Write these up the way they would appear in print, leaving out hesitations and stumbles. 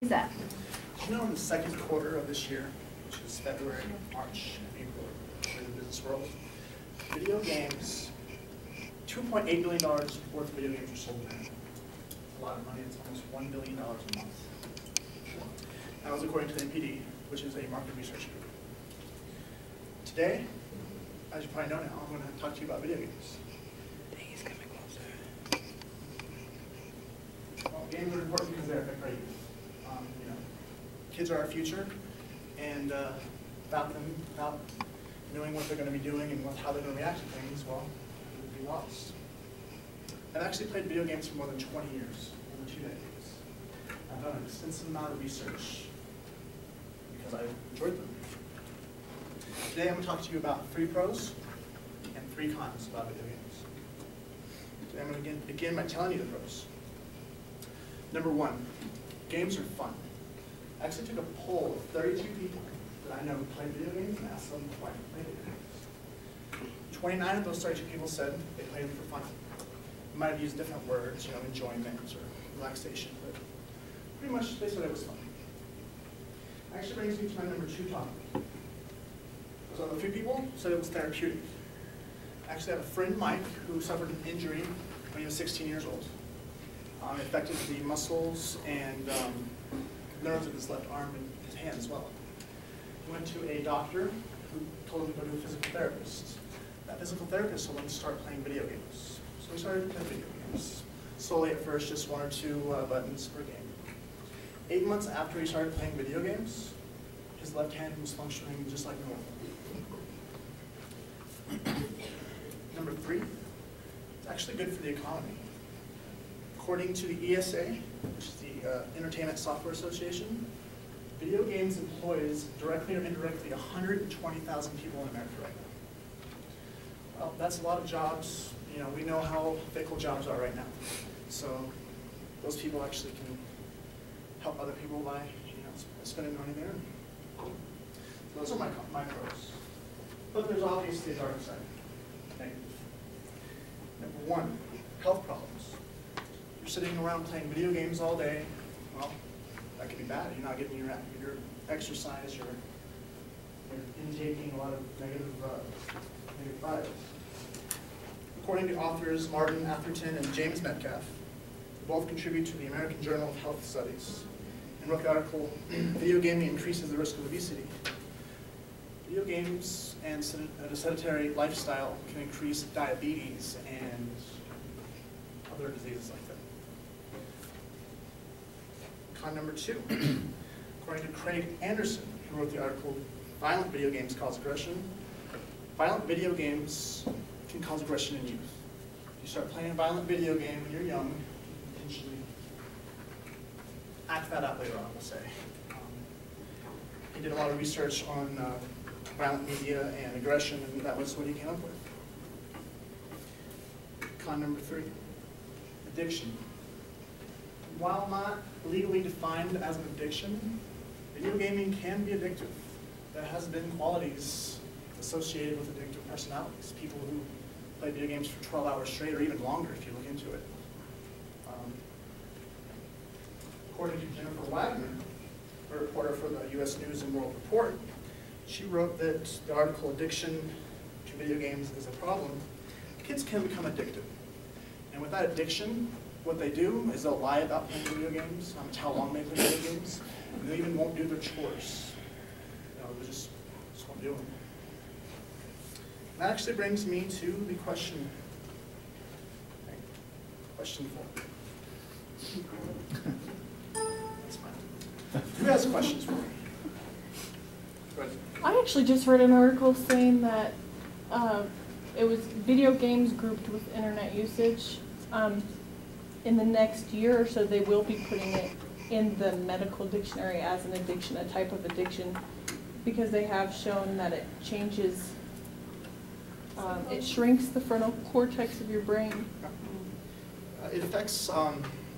Is that? You know, in the second quarter of this year, which is February, March, and April for the business world, video games, $2.8 billion worth of video games are sold now. It's a lot of money. It's almost $1 billion a month. That was according to the NPD, which is a market research group. Today, as you probably know now, I'm going to talk to you about video games. He's coming closer. Well, games are important because they affect our youth. You know, kids are our future, and without knowing what they're going to be doing and how they're going to react to things, well, we would be lost. I've actually played video games for more than 20 years, over 2 decades. I've done an extensive amount of research because I enjoyed them. Today I'm going to talk to you about 3 pros and 3 cons about video games. Today I'm going to begin by telling you the pros. Number 1, games are fun. I actually took a poll of 32 people that I know who play video games and asked them why they play video games. 29 of those 32 people said they played them for fun. They might have used different words, you know, enjoyment or relaxation, but pretty much they said it was fun. Actually brings me to my number 2 topic. So the 3 people said it was therapeutic. I actually have a friend, Mike, who suffered an injury when he was 16 years old. It affected the muscles and nerves of his left arm and his hand as well. He went to a doctor who told him to go to a physical therapist. That physical therapist told him to start playing video games. So he started playing video games. Slowly at first, just 1 or 2 buttons per game. 8 months after he started playing video games, his left hand was functioning just like normal. Number 3, it's actually good for the economy. According to the ESA, which is the Entertainment Software Association, video games employs directly or indirectly 120,000 people in America right now. Well, that's a lot of jobs. You know, we know how fickle jobs are right now. So those people actually can help other people by, you know, spending money there. Those are my pros. But there's obviously a dark side. Negative. Number 1, health problems. You're sitting around playing video games all day, well, that could be bad. You're not getting your exercise, you're intaking a lot of negative vibes. According to authors Martin Atherton and James Metcalf, who both contribute to the American Journal of Health Studies, and wrote the article, Video Gaming Increases the Risk of Obesity. Video games and a sedentary lifestyle can increase diabetes and other diseases like that. Con number 2, according to Craig Anderson, who wrote the article, Violent Video Games Cause Aggression. Violent video games can cause aggression in youth. If you start playing a violent video game when you're young, you can potentially act that out later on, we'll say. He did a lot of research on violent media and aggression, and that was what he came up with. Con number 3, addiction. While not legally defined as an addiction, video gaming can be addictive. There has been qualities associated with addictive personalities. People who play video games for 12 hours straight or even longer if you look into it. According to Jennifer Wagner, a reporter for the U.S. News and World Report, she wrote that the article, Addiction to Video Games is a Problem. Kids can become addicted. And with that addiction, what they do is they'll lie about playing video games, how long they play video games, and they even won't do their chores. You know, they just won't do them. That actually brings me to the question. Okay. Question 4. That's fine. Who has questions for me? Go ahead. I actually just read an article saying that it was video games grouped with internet usage. In the next year or so, they will be putting it in the medical dictionary as an addiction, a type of addiction, because they have shown that it changes, it shrinks the frontal cortex of your brain. It affects, I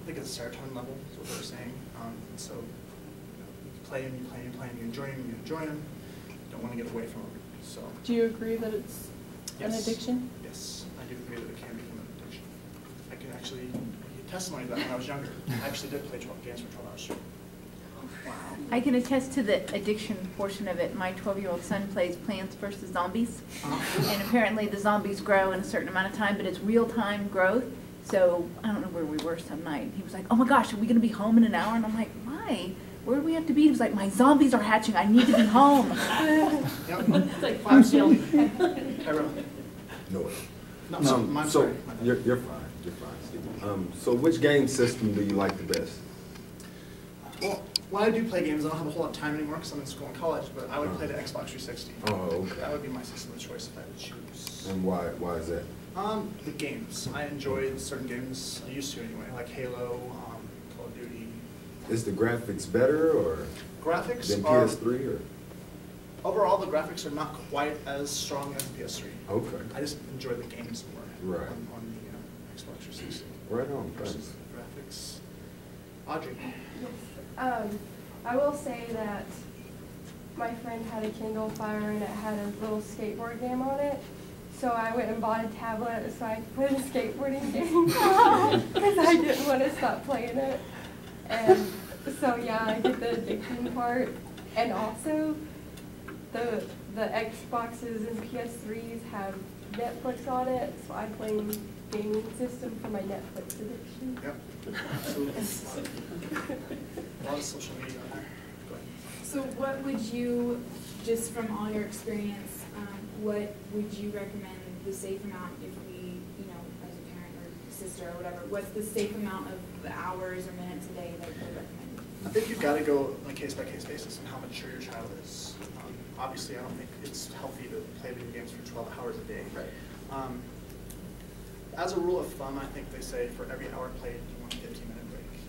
think it's serotonin level, is what they're saying. So you play them, you play them, you play them, you enjoy them, you enjoy them. You don't want to get away from them. So. Do you agree that it's an addiction? Yes, I do agree that it can become an addiction. I can actually give testimony to that when I was younger. I actually did play 12 games for 12 hours straight. I can attest to the addiction portion of it. My 12-year-old son plays Plants vs. Zombies. And apparently the zombies grow in a certain amount of time, but it's real-time growth. So I don't know where we were some night. He was like, oh my gosh, are we going to be home in an hour? And I'm like, why? Where do we have to be? He was like, my zombies are hatching. I need to be home. It's like farm field. Tyrone. No. No, I'm So sorry. you're fine. You're fine, Steve. So which game system do you like the best? Well, when I do play games, I don't have a whole lot of time anymore because I'm in school and college, but I would play the Xbox 360. Oh, okay. That would be my system of choice if I had to choose. And why is that? The games. I enjoyed certain games, I used to anyway, like Halo, Call of Duty. Is the graphics better or Graphics than are, PS3 or? overall the graphics are not quite as strong as PS3. Okay. I just enjoy the games more Right. on the Xbox 360 Right on. versus Thanks. graphics. Audrey. I will say that my friend had a Kindle Fire and it had a little skateboard game on it. So I went and bought a tablet so I could put a skateboarding game because I didn't want to stop playing it. And so yeah, I get the addiction part. And also the Xboxes and PS3s have Netflix on it, so I blame gaming system for my Netflix addiction. Yep. Absolutely. A lot of social media on there. Go ahead. So what would you, just from all your experience, what would you recommend the safe amount if we, as a parent or sister or whatever, what's the safe amount of the hours or minutes a day that you would recommend? I think you've got to go on a case-by-case basis on how mature your child is. Obviously, I don't think it's healthy to play video games for 12 hours a day. Right. As a rule of thumb, I think they say for every hour played, you want a 15-minute break.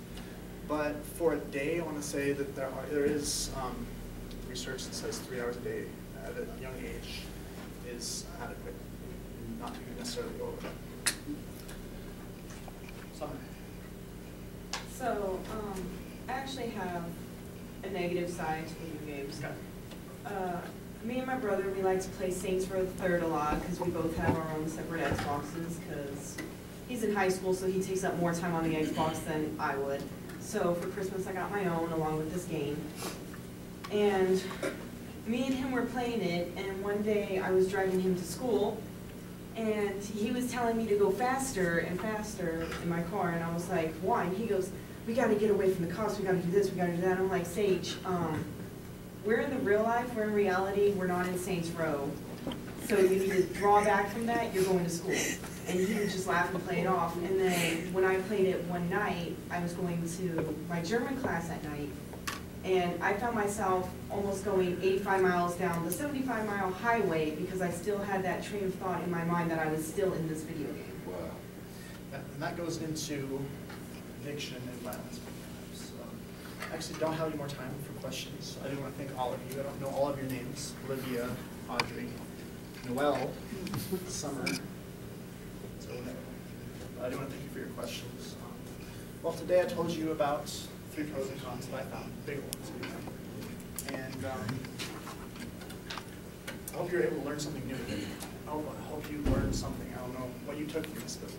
But for a day, I want to say that there is research that says 3 hours a day at a young age is adequate, not to necessarily go over that. Summer. So, I actually have a negative side to video games. Me and my brother, we like to play Saints Row the Third a lot because we both have our own separate Xboxes because he's in high school, so he takes up more time on the Xbox than I would. So for Christmas, I got my own along with this game. And me and him were playing it, and one day I was driving him to school, and he was telling me to go faster and faster in my car, and I was like, why? And he goes, we got to get away from the cops, we got to do this, we got to do that. And I'm like, Sage, we're in the real life, we're in reality, we're not in Saints Row. So you need to draw back from that, you're going to school. And he would just laugh and play it off. And then when I played it one night, I was going to my German class at night, and I found myself almost going 85 miles down the 75-mile highway because I still had that train of thought in my mind that I was still in this video game. Wow. And that goes into addiction and violence programs. Actually, don't have any more time for questions. I do want to thank all of you. I don't know all of your names. Olivia, Audrey, Noelle, Summer. So I do want to thank you for your questions. Well, today I told you about 3 pros and cons that I found, big ones. And I hope you're able to learn something new today. I hope you learned something. I don't know what you took from this, but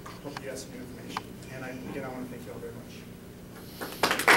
I hope you got some new information. And again, I want to thank you all very much.